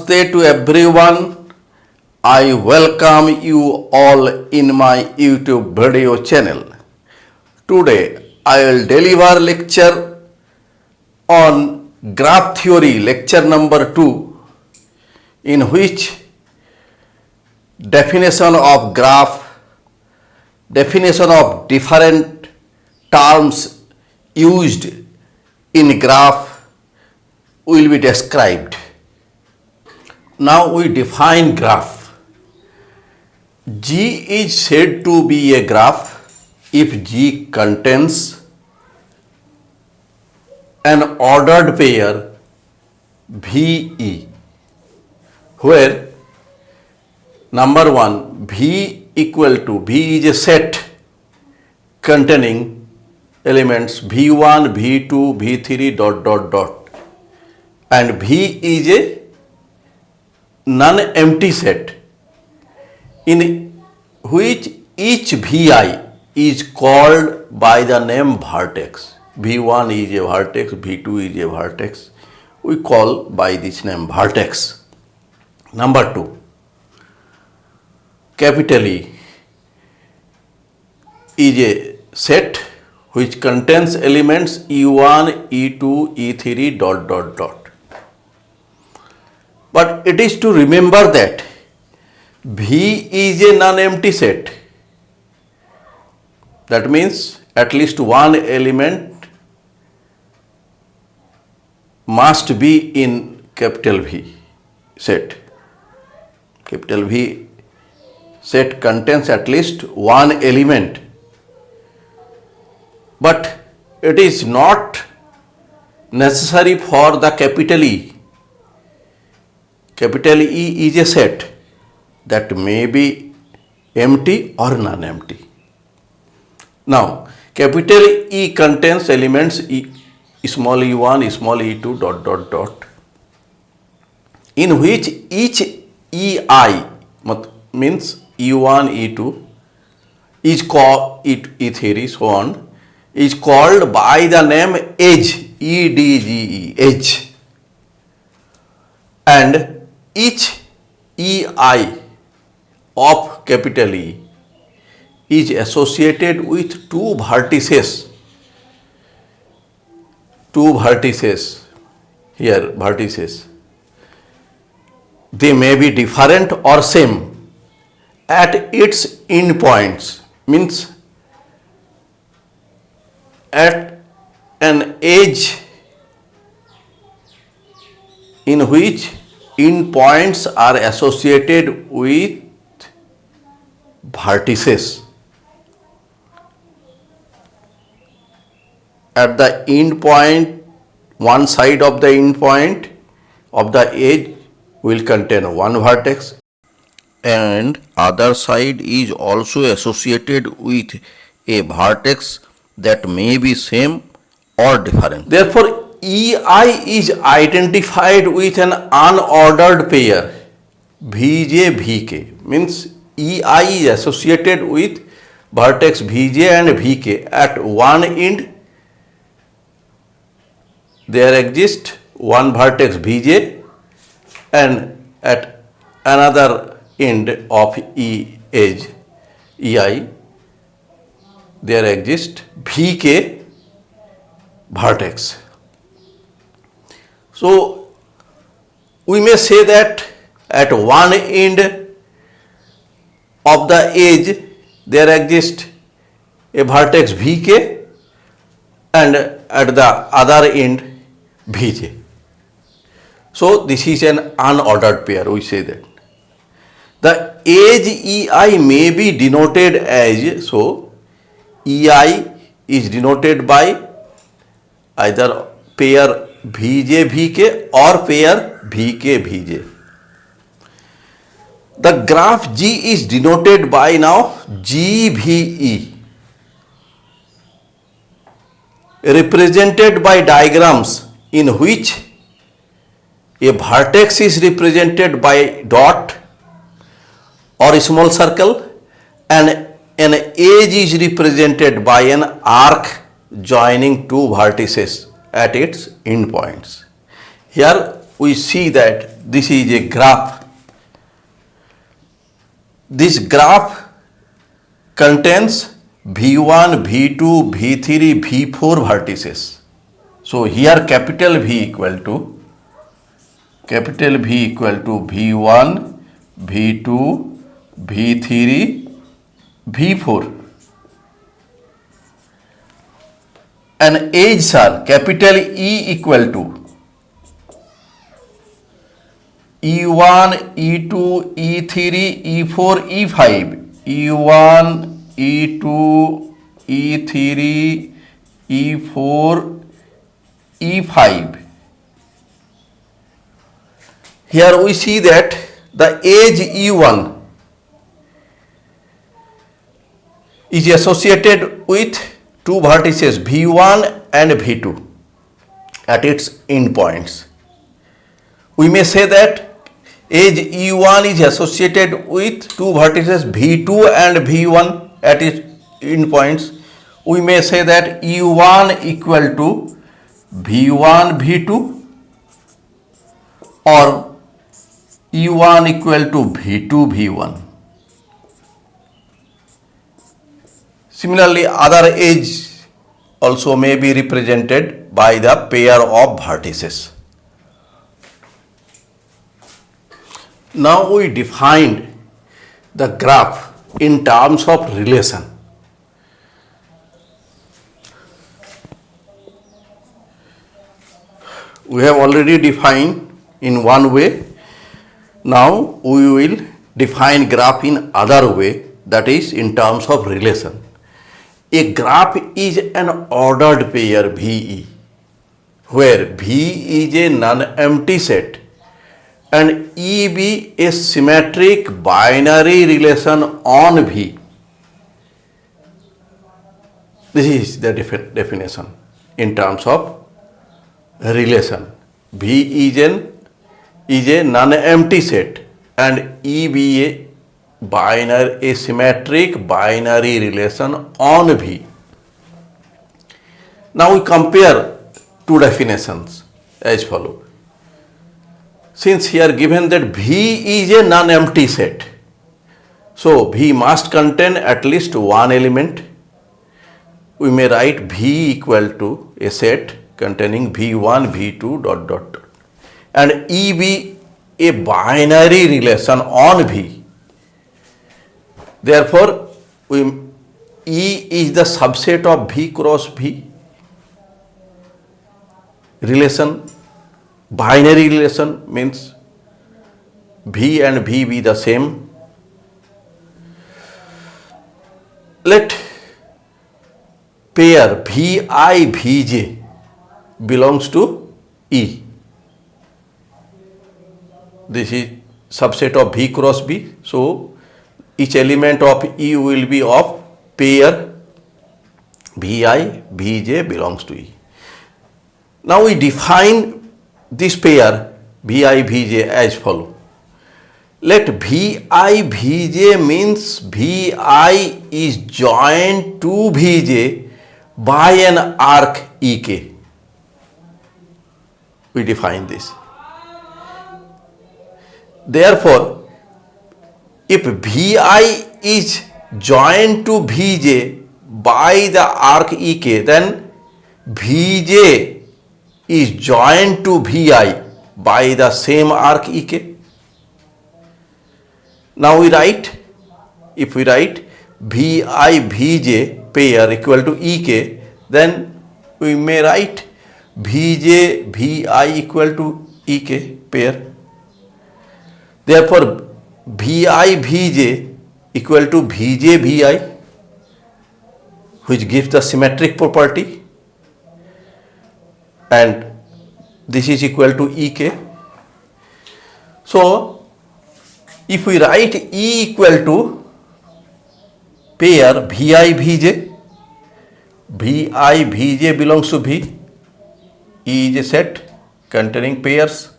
Namaste to everyone. I welcome you all in my YouTube video channel. Today I will deliver lecture on graph theory, lecture number 2, in which definition of graph, definition of different terms used in graph will be described. Now we define graph. G is said to be a graph if G contains an ordered pair VE, where number 1, V equal to, V is a set containing elements V1, V2, V3 ... and V is a non-empty set in which each Vi is called by the name vertex. V1 is a vertex, V2 is a vertex. We call by this name vertex. Number 2, capital E is a set which contains elements E1, E2, E3 ... But it is to remember that V is a non-empty set. That means at least one element must be in capital V set. Capital V set contains at least one element. But it is not necessary for the capital E. Capital E is a set that may be empty or non-empty. Now, capital E contains elements small e1, small e2 ... in which each EI means E1, E2 is called E3, so on, is called by the name edge, EDGE, edge, and each EI of capital E is associated with two vertices. Here vertices. They may be different or same at its endpoints, means at an edge in which endpoints are associated with vertices. At the end point, one side of the end point of the edge will contain one vertex, and other side is also associated with a vertex that may be same or different. Therefore, EI is identified with an unordered pair Vj, Vk, means EI is associated with vertex Vj and Vk. At one end there exists one vertex Vj, and at another end of E edge EI there exists Vk vertex. So we may say that at one end of the edge there exists a vertex Vk, and at the other end Vj. So this is an unordered pair, we say that. The edge EI may be denoted as, so EI is denoted by either pair Vj Vk or pair Vk Vj. The graph G is denoted by now GVE, represented by diagrams in which a vertex is represented by dot or small circle and an edge is represented by an arc joining two vertices at its endpoints. Here we see that this is a graph. This graph contains V1, V2, V3, V4 vertices. So here capital V equal to V1, V2, V3, V4. And edges are capital E equal to E1, E2, E3, E4, E5, E1, E2, E3, E4, E5. Here we see that the edge E1 is associated with two vertices V1 and V2 at its endpoints. We may say that edge E1 is associated with two vertices V2 and V1 at its endpoints. We may say that E1 equal to V1 V2 or E1 equal to V2 V1. Similarly, other edges also may be represented by the pair of vertices. Now we defined the graph in terms of relation. We have already defined in one way. Now we will define graph in other way, that is in terms of relation. A graph is an ordered pair VE, where V is a non-empty set and E be a symmetric binary relation on V. This is the definition in terms of relation. V is a non-empty set and E be a symmetric binary relation on V. Now we compare two definitions as follows. Since here given that V is a non-empty set, so V must contain at least one element. We may write V equal to a set containing V1, V2 dot dot dot, and E be a binary relation on V. Therefore, E is the subset of V cross V relation. Binary relation means V and V be the same. Let pair VI Vj belongs to E. This is subset of V cross V. So each element of E will be of pair Vi Vj belongs to E. Now we define this pair Vi Vj as follow. Let Vi Vj means Vi is joined to Vj by an arc Ek. We define this. Therefore, if Vi is joined to Vj by the arc Ek, then Vj is joined to Vi by the same arc Ek. Now we write, if we write Vi Vj pair equal to Ek, then we may write Vj Vi equal to Ek pair. Therefore, Vi Vj equal to Vj Vi, which gives the symmetric property, and this is equal to Ek. So, if we write E equal to pair Vi Vj, Vi Vj belongs to V, E is a set containing pairs,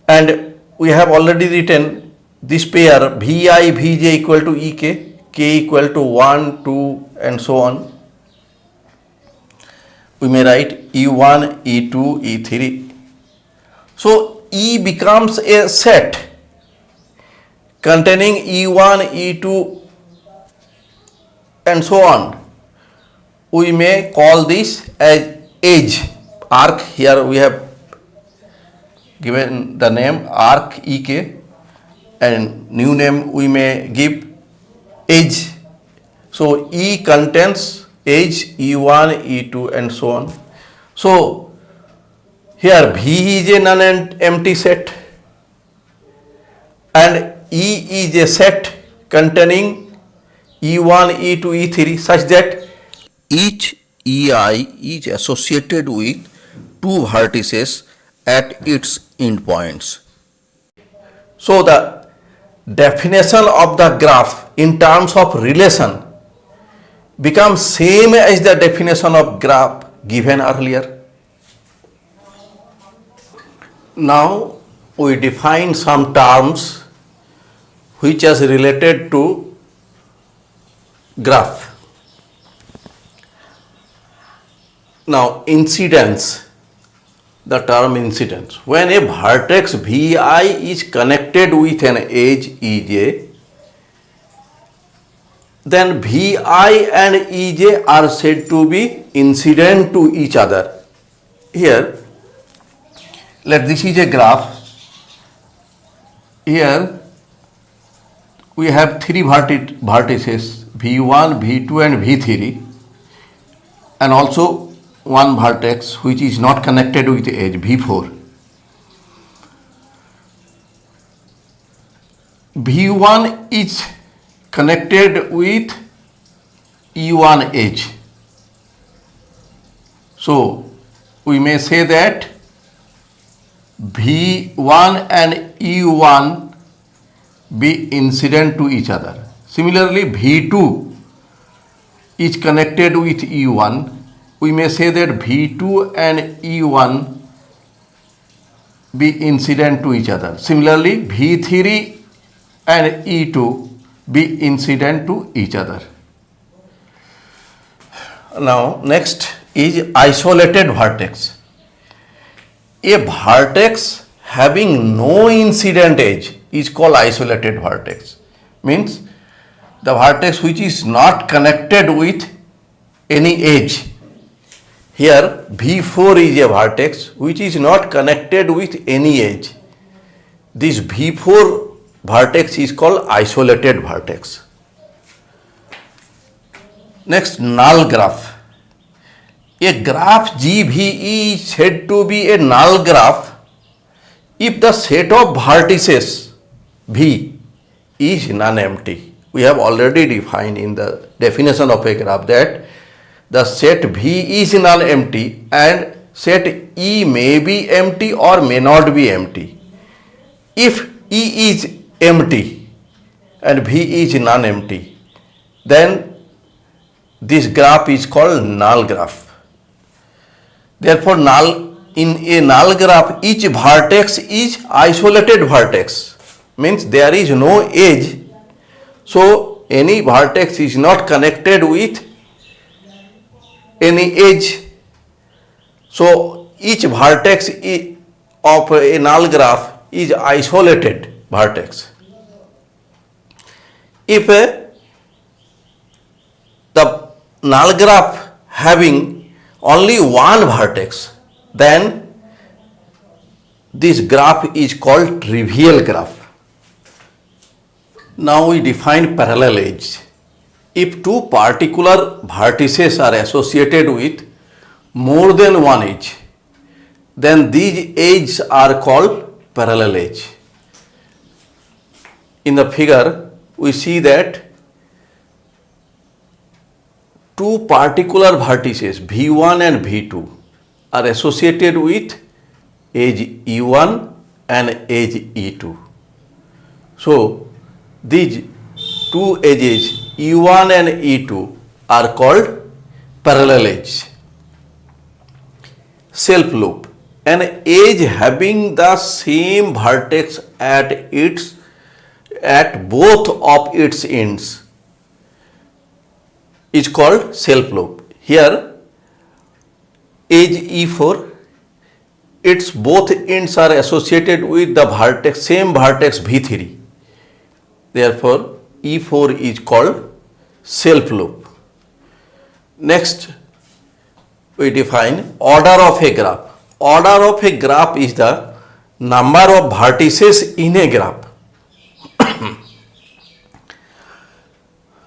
and we have already written this pair Vi Vj equal to Ek, K equal to 1, 2 and so on. We may write E1, E2, E3 So E becomes a set containing E1, E2 and so on. We may call this as edge arc. Here we have given the name arc EK, and new name we may give edge. So E contains edge E1, E2 and so on. So here V is a non-empty set and E is a set containing E1, E2, E3 such that each EI is associated with two vertices at its endpoints. So the definition of the graph in terms of relation becomes same as the definition of graph given earlier. Now we define some terms which is related to graph. Now incidence, the term incidence. When a vertex Vi is connected with an edge Ej, then Vi and Ej are said to be incident to each other. Here, this is a graph. Here we have three vertices V1, V2 and V3, and also one vertex which is not connected with the edge V4. V1 is connected with E1 edge. So we may say that V1 and E1 be incident to each other. Similarly, V2 is connected with E1. We may say that V2 and E1 be incident to each other. Similarly, V3 and E2 be incident to each other. Now, next is isolated vertex. A vertex having no incident edge is called isolated vertex. Means the vertex which is not connected with any edge. Here V4 is a vertex which is not connected with any edge. This V4 vertex is called isolated vertex. Next, null graph. A graph GVE is said to be a null graph if the set of vertices V is non-empty. We have already defined in the definition of a graph that the set V is non-empty and set E may be empty or may not be empty. If E is empty and V is non-empty, then this graph is called null graph. Therefore, in a null graph, each vertex is isolated vertex. Means there is no edge. So any vertex is not connected with any edge. So each vertex of a null graph is isolated vertex. If the null graph having only one vertex, then this graph is called trivial graph. Now we define parallel edge. If two particular vertices are associated with more than one edge, then these edges are called parallel edge. In the figure, we see that two particular vertices V1 and V2 are associated with edge E1 and edge E2. So these two edges E1 and E2 are called parallel edge. Self loop. An edge having the same vertex at both of its ends is called self loop. Here edge E4 its both ends are associated with the vertex, same vertex V3. Therefore, E4 is called self loop. Next, we define order of a graph. Order of a graph is the number of vertices in a graph.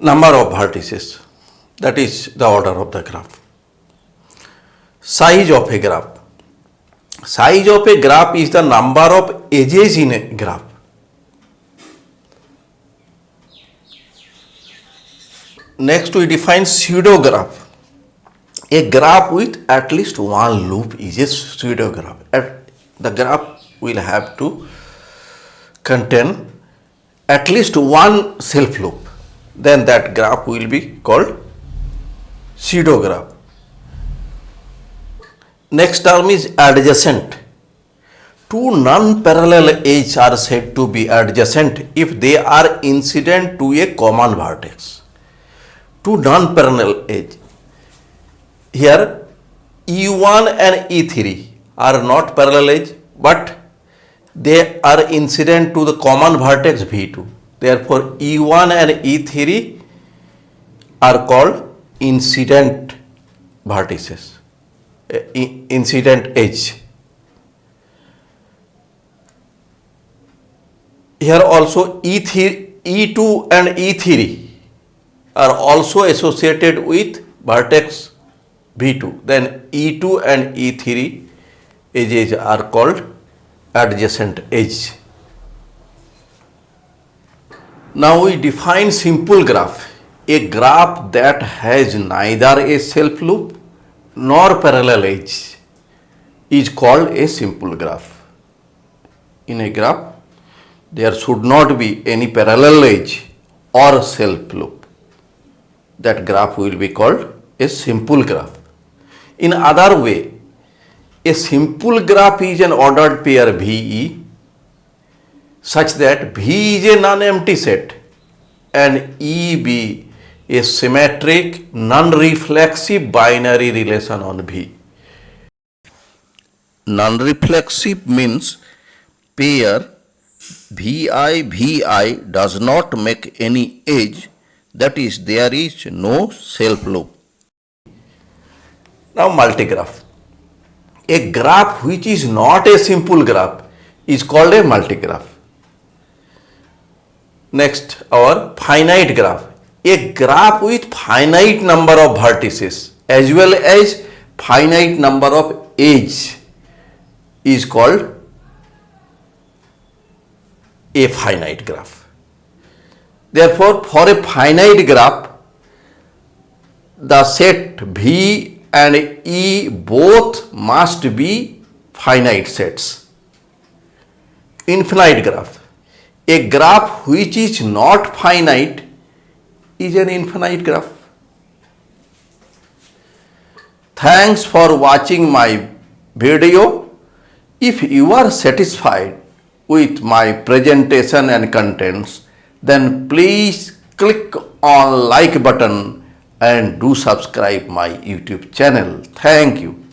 Number of vertices, that is the order of the graph. Size of a graph. Size of a graph is the number of edges in a graph. Next, we define pseudo graph. A graph with at least one loop is a pseudo graph. The graph will have to contain at least one self loop. Then that graph will be called pseudo graph. Next term is adjacent. Two non-parallel edges are said to be adjacent if they are incident to a common vertex. Two non-parallel edges. Here E1 and E3 are not parallel edge, but they are incident to the common vertex V2. Therefore, E1 and E3 are called incident vertices, incident edge. Here also E2 and E3 are also associated with vertex V2. Then E2 and E3 edges are called adjacent edge. Now we define simple graph. A graph that has neither a self loop nor parallel edge is called a simple graph. In a graph, there should not be any parallel edge or self loop. That graph will be called a simple graph. In other way, a simple graph is an ordered pair VE such that V is a non-empty set and E be a symmetric non-reflexive binary relation on V. Non-reflexive means pair VI does not make any edge, that is, there is no self loop. Now multigraph. A graph which is not a simple graph is called a multigraph. Next, our finite graph. A graph with finite number of vertices as well as finite number of edges is called a finite graph. Therefore, for a finite graph, the set V and E both must be finite sets. Infinite graph. A graph which is not finite is an infinite graph. Thanks for watching my video. If you are satisfied with my presentation and contents, then please click on like button and do subscribe my YouTube channel. Thank you.